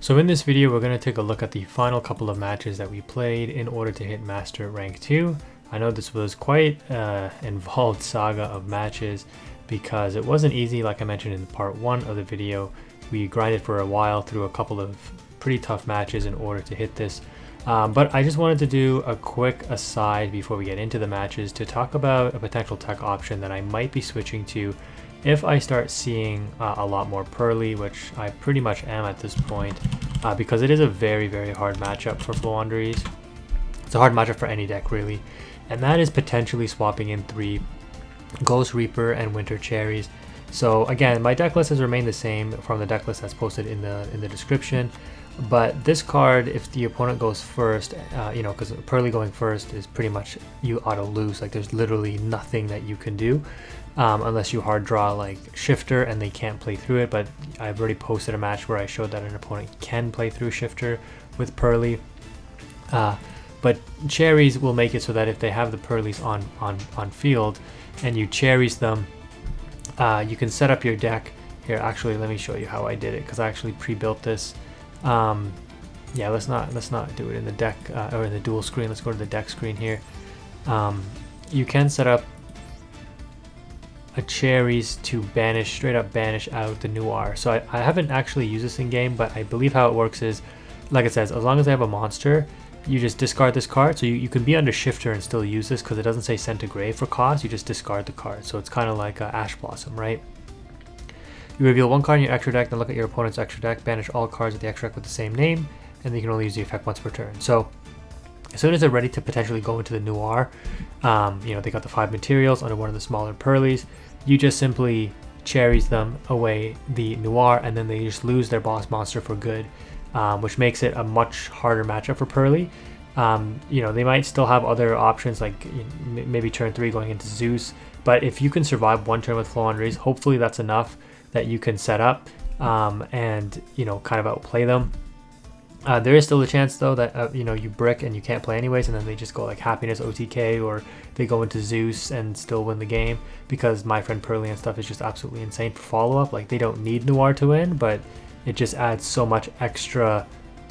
So in this video, we're going to take a look at the final couple of matches that we played in order to hit Master Rank 2. I know this was quite involved saga of matches because it wasn't easy. Like I mentioned in part 1 of the video, we grinded for a while through a couple of pretty tough matches in order to hit this. But I just wanted to do a quick aside before we get into the matches to talk about a potential tech option that I might be switching to if I start seeing a lot more Pearly, which I pretty much am at this point, because it is a very, very hard matchup for Floowandereeze. It's a hard matchup for any deck, really. And that is potentially swapping in 3 Ghost Reaper and Winter Cherries. So again, my deck list has remained the same from the deck list that's posted in the description. But this card, if the opponent goes first, because Pearly going first is pretty much you auto lose. Like there's literally nothing that you can do unless you hard draw like Shifter and they can't play through it. But I've already posted a match where I showed that an opponent can play through Shifter with Pearly. But Cherries will make it so that if they have the Pearlies on field and you Cherries them, you can set up your deck. Here, actually, let me show you how I did it because I actually pre-built this. Yeah, let's not do it in the deck or in the dual screen. Let's go to the deck screen here. You can set up a Cherries to banish, straight up banish out the Noir. So I haven't actually used this in game, but I believe how it works is, like it says, as long as I have a monster, you just discard this card. So you can be under Shifter and still use this because it doesn't say send to grave for cost. You just discard the card. So it's kind of like Ash Blossom, right? You reveal 1 card in your extra deck, then look at your opponent's extra deck, banish all cards of the extra deck with the same name, and then you can only use the effect once per turn. So as soon as they're ready to potentially go into the Noir, they got the 5 materials under one of the smaller Pearlies, you just simply Cherries them away the Noir, and then they just lose their boss monster for good, which makes it a much harder matchup for Pearly. They might still have other options like maybe turn 3 going into Zeus, but if you can survive 1 turn with Floowandereeze, hopefully that's enough that you can set up and kind of outplay them. There is still a chance though that you brick and you can't play anyways, and then they just go like Happiness OTK, or they go into Zeus and still win the game because My Friend Pearly and stuff is just absolutely insane for follow-up. Like they don't need Noir to win, but it just adds so much extra.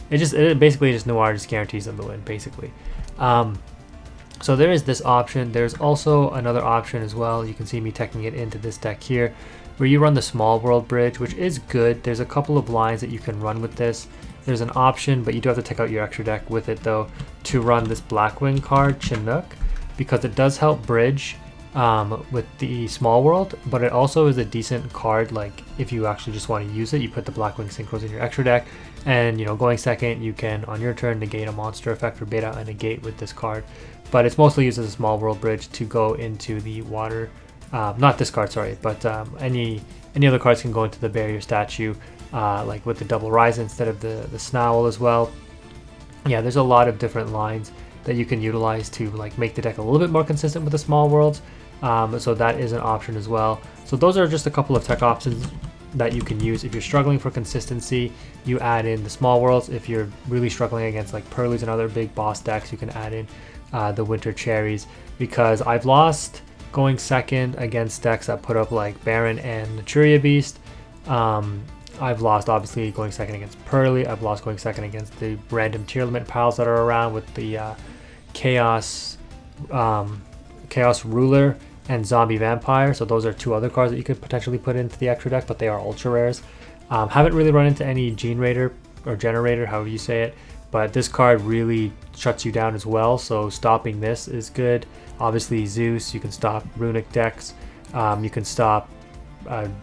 It basically just Noir just guarantees them the win basically. So there is this option. There's also another option as well. You can see me teching it into this deck here, where you run the Small World Bridge, which is good. There's a couple of lines that you can run with this. There's an option, but you do have to take out your extra deck with it though, to run this Blackwing card, Chinook, because it does help bridge with the Small World, but it also is a decent card. Like if you actually just want to use it, you put the Blackwing Synchros in your extra deck, and going second, you can on your turn negate a monster effect or bait out a negate with this card. But it's mostly used as a Small World Bridge to go into the water. Not this card, sorry, but any other cards can go into the barrier statue, like with the double rise instead of the Snowl as well. Yeah, there's a lot of different lines that you can utilize to like make the deck a little bit more consistent with the small worlds. So that is an option as well. So those are just a couple of tech options that you can use. If you're struggling for consistency, you add in the small worlds. If you're really struggling against like Pearlies and other big boss decks, you can add in the Winter Cherries, because I've lost going second against decks that put up like Baron and Naturia Beast. I've lost obviously going second against Pearly. I've lost going second against the random tier limit pals that are around with the Chaos Ruler and Zombie Vampire. So those are 2 other cards that you could potentially put into the extra deck, but they are ultra rares. Haven't really run into any Gene Raider or Generator, however you say it, but this card really shuts you down as well. So stopping this is good. Obviously Zeus, you can stop Runick decks. You can stop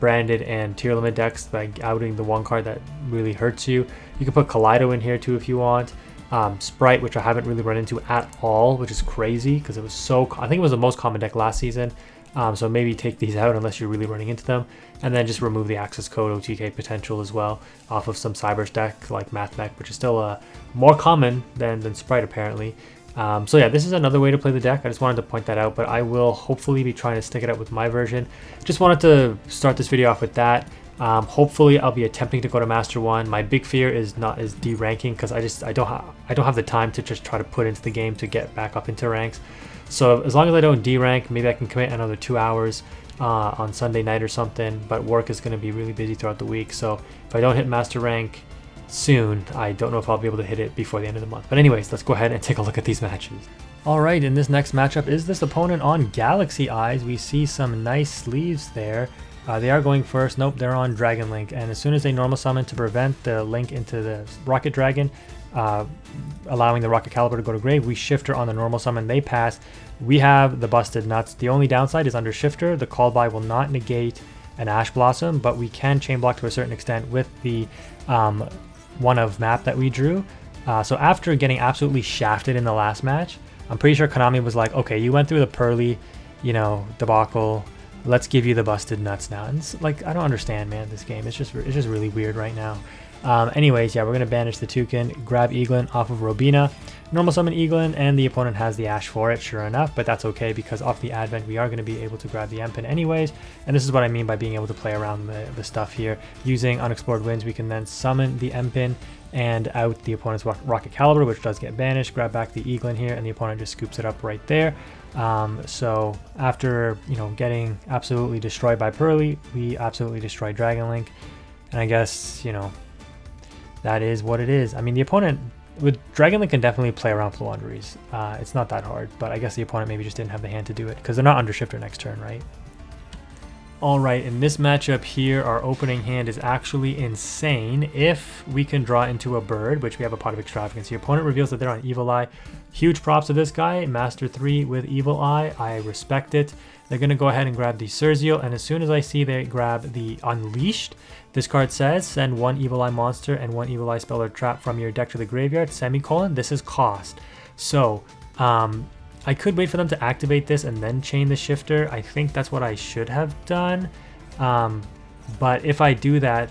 branded and tier limit decks by outing the 1 card that really hurts you. You can put Kaleido in here too if you want. Sprite, which I haven't really run into at all, which is crazy because it was I think it was the most common deck last season. So maybe take these out unless you're really running into them, and then just remove the access code OTK potential as well off of some Cyber's deck like Mathmech, which is still more common than Sprite apparently. So yeah, this is another way to play the deck. I just wanted to point that out, but I will hopefully be trying to stick it out with my version. Just wanted to start this video off with that. Hopefully I'll be attempting to go to Master 1. My big fear is de-ranking, because I don't have the time to just try to put into the game to get back up into ranks. So as long as I don't de-rank, maybe I can commit another 2 hours on Sunday night or something, but work is going to be really busy throughout the week. So if I don't hit Master Rank soon. I don't know if I'll be able to hit it before the end of the month. But anyways, let's go ahead and take a look at these matches. Alright, in this next matchup is this opponent on Galaxy Eyes. We see some nice sleeves there. They are going first. Nope, they're on Dragon Link. And as soon as they normal summon to prevent the link into the Rocket Dragon, allowing the Rocket Caliber to go to grave, we Shifter on the normal summon. They pass. We have the Busted Nuts. The only downside is under Shifter, the Call By will not negate an Ash Blossom, but we can chain block to a certain extent with the one of map that we drew. So after getting absolutely shafted in the last match, I'm pretty sure Konami was like, okay, you went through the Pearly, you know, debacle. Let's give you the Busted Nuts now. And it's like, I don't understand, man, this game. It's just really weird right now. Anyways, yeah, we're going to banish the Toucan, grab Eaglin off of Robina, normal summon Eaglin, and the opponent has the Ash for it, sure enough, but that's okay because off the Advent, we are going to be able to grab the Empen anyways, and this is what I mean by being able to play around the stuff here. Using Unexplored Winds, we can then summon the Empen and out the opponent's Rocket Caliber, which does get banished, grab back the Eaglin here, and the opponent just scoops it up right there. So after, you know, getting absolutely destroyed by Pearly, we absolutely destroy Dragon Link, and I guess, you know, that is what it is. I mean, the opponent with Dragon Link can definitely play around Floowandereeze. It's not that hard, but I guess the opponent maybe just didn't have the hand to do it because they're not under Shifter next turn, right? Alright, in this matchup here, our opening hand is actually insane. If we can draw into a bird, which we have a Pot of Extravagance, the opponent reveals that they're on Evil Eye. Huge props to this guy, Master 3 with Evil Eye. I respect it. They're going to go ahead and grab the Surzeal, and as soon as I see they grab the Unleashed, this card says, send one Evil Eye monster and one Evil Eye spell or trap from your deck to the graveyard, semicolon. This is cost. So, I could wait for them to activate this and then chain the Shifter. I think that's what I should have done. But if I do that,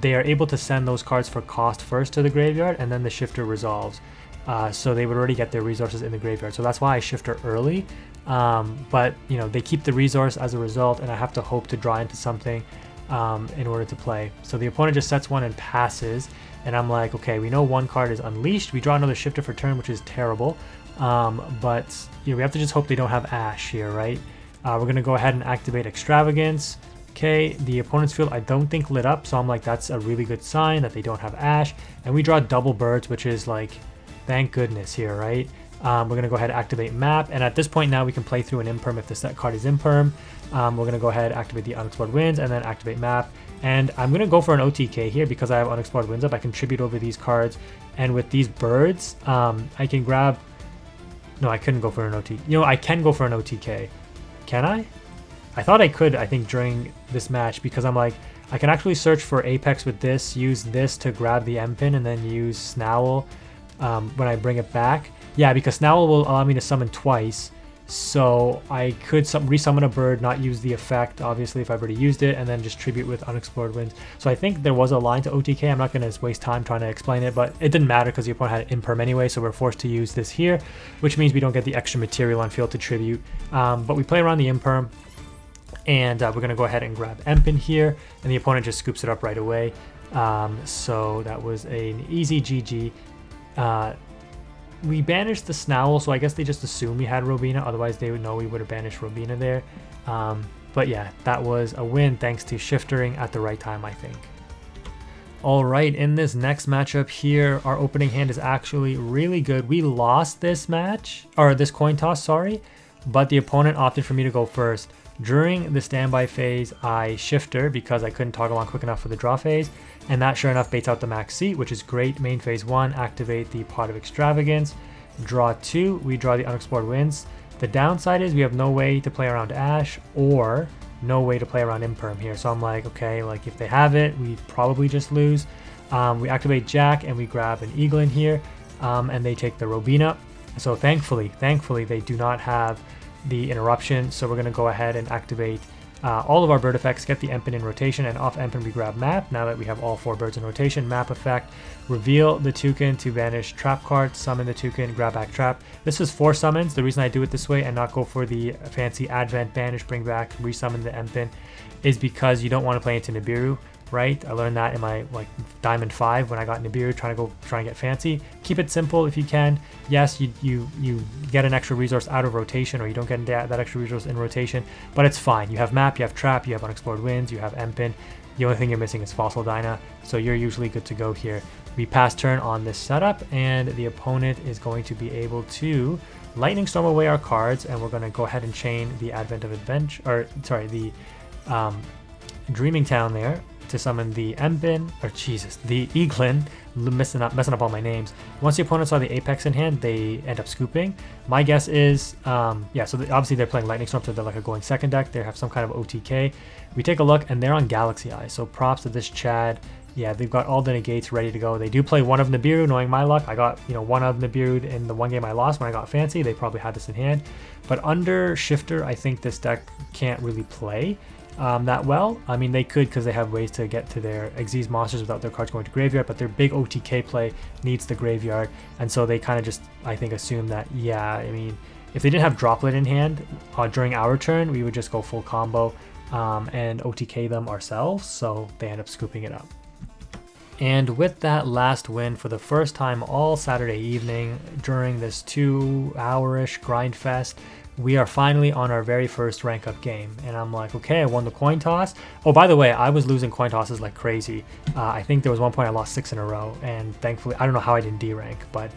they are able to send those cards for cost first to the graveyard, and then the Shifter resolves. So they would already get their resources in the graveyard. So that's why I Shifter early. But, you know, they keep the resource as a result, and I have to hope to draw into something in order to play. So the opponent just sets one and passes, and I'm like, okay, we know one card is Unleashed. We draw another Shifter for turn, which is terrible. But you know, we have to just hope they don't have Ash here, right? We're going to go ahead and activate Extravagance. Okay, the opponent's field I don't think lit up, so I'm like, that's a really good sign that they don't have Ash. And we draw double birds, which is like, thank goodness here, right? We're going to go ahead and activate Map, and at this point now we can play through an Imperm if this card is Imperm. We're going to go ahead and activate the Unexplored Winds and then activate Map. And I'm going to go for an OTK here because I have Unexplored Winds up. I can tribute over these cards, and with these birds, I can grab... No, I couldn't go for an OTK. You know, I can go for an OTK. Can I? I thought I could, I think, during this match, because I'm like, I can actually search for Apex with this, use this to grab the Empen, and then use Snowel when I bring it back. Yeah, because Snowel will allow me to summon twice, so I could resummon a bird, not use the effect, obviously, if I've already used it, and then just tribute with Unexplored Winds. So I think there was a line to OTK. I'm not going to waste time trying to explain it, but it didn't matter because the opponent had Imperm anyway, so we're forced to use this here, which means we don't get the extra material on field to tribute. But we play around the Imperm, and we're going to go ahead and grab Empen here, and the opponent just scoops it up right away. So that was an easy GG. We banished the Snowel, so I guess they just assumed we had Robina, otherwise they would know we would have banished Robina there. But yeah, that was a win thanks to Shiftering at the right time, I think. Alright, in this next matchup here, our opening hand is actually really good. We lost this match, or this coin toss, sorry, but the opponent opted for me to go first. During the standby phase, I Shifter because I couldn't toggle on quick enough for the draw phase, and that sure enough baits out the max seat, which is great. Main phase 1, activate the Pot of Extravagance. Draw 2, we draw the Unexplored Winds. The downside is we have no way to play around Ash or no way to play around Imperm here. So I'm like, okay, like if they have it, we probably just lose. We activate Jack and we grab an Eagle in here, and they take the Robina. So thankfully they do not have the interruption, so we're going to go ahead and activate all of our bird effects, get the Empen in rotation, and off Empen we grab Map. Now that we have all 4 birds in rotation, Map effect, reveal the Toucan to banish trap card, summon the Toucan, grab back trap. This is 4 summons. The reason I do it this way and not go for the fancy Advent, banish, bring back, resummon the Empen is because you don't want to play into Nibiru, right? I learned that in my Diamond 5 when I got Nibiru, trying to get fancy. Keep it simple if you can. Yes, you get an extra resource out of rotation, or you don't get that extra resource in rotation, but it's fine. You have Map, you have Trap, you have Unexplored Winds, you have Empen. The only thing you're missing is Fossil Dyna, so you're usually good to go here. We pass turn on this setup, and the opponent is going to be able to Lightning Storm away our cards, and we're going to go ahead and chain the Advent of Adventure, or sorry, the Dreaming Town there to summon the Embin, or Jesus, the Eaglin, messing up all my names. Once the opponent saw the Apex in hand, they end up scooping. My guess is, yeah, so obviously they're playing Lightning Storm, so they're like a going second deck. They have some kind of OTK. We take a look, and they're on Galaxy Eye, so props to this Chad. Yeah, they've got all the negates ready to go. They do play one of Nibiru, knowing my luck. I got, one of Nibiru in the one game I lost when I got Fancy. They probably had this in hand. But under Shifter, I think this deck can't really play that well. I mean, they could because they have ways to get to their Xyz monsters without their cards going to graveyard, but their big OTK play needs the graveyard. And so they kind of just, I think, assume that, yeah, I mean, if they didn't have Droplet in hand during our turn, we would just go full combo and OTK them ourselves. So they end up scooping it up. And with that last win for the first time all Saturday evening during this 2-hour-ish grind fest, we are finally on our very first rank up game. And I'm like, okay, I won the coin toss. Oh, by the way, I was losing coin tosses like crazy. I think there was one point I lost 6 in a row, and thankfully, I don't know how I didn't D rank, but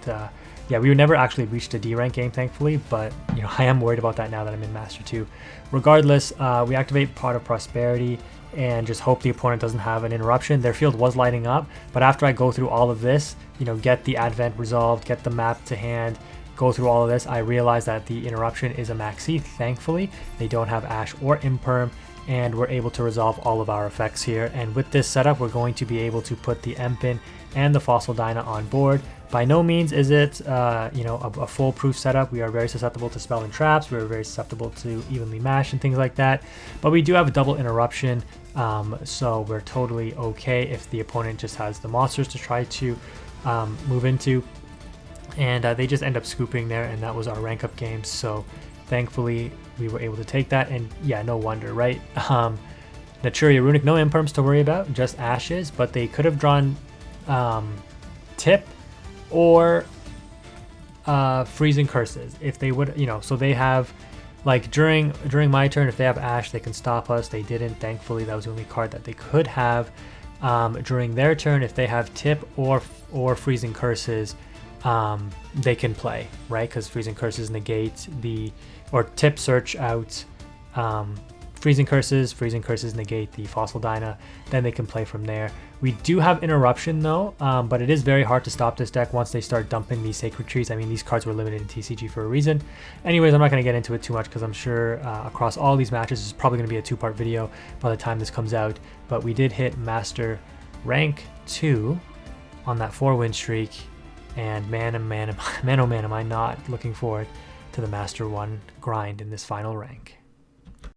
yeah, we never actually reached a D rank game, thankfully, but I am worried about that now that I'm in Master 2. Regardless, we activate Pot of Prosperity and just hope the opponent doesn't have an interruption. Their field was lighting up, but after I go through all of this, get the Advent resolved, get the map to hand, go through all of this, I realize that the interruption is a maxi. Thankfully, they don't have Ash or Imperm, and we're able to resolve all of our effects here. And with this setup, we're going to be able to put the Empin and the Fossil Dyna on board. By no means is it, a foolproof setup. We are very susceptible to spell and traps. We're very susceptible to evenly mash and things like that. But we do have a double interruption, so we're totally okay if the opponent just has the monsters to try to move into. And they just end up scooping there, and that was our rank up game. So thankfully, we were able to take that. And yeah, no wonder, right? Naturia, Runick, no imperms to worry about, just ashes. But they could have drawn Tip or Freezing Curses if they would, so they have, like, during my turn, if they have Ash, they can stop us. They didn't, thankfully. That was the only card that they could have. During their turn, if they have Tip or Freezing Curses, they can play, right? Because Freezing Curses negate or Tip search out Freezing Curses negate the Fossil Dyna, then they can play from there. We do have Interruption though, but it is very hard to stop this deck once they start dumping these Sacred Trees. I mean, these cards were limited in TCG for a reason. Anyways, I'm not going to get into it too much because I'm sure across all these matches, this is probably going to be a 2-part video by the time this comes out, but we did hit Master Rank 2 on that 4-win streak, and man, oh man, am I not looking forward to the Master 1 grind in this final rank.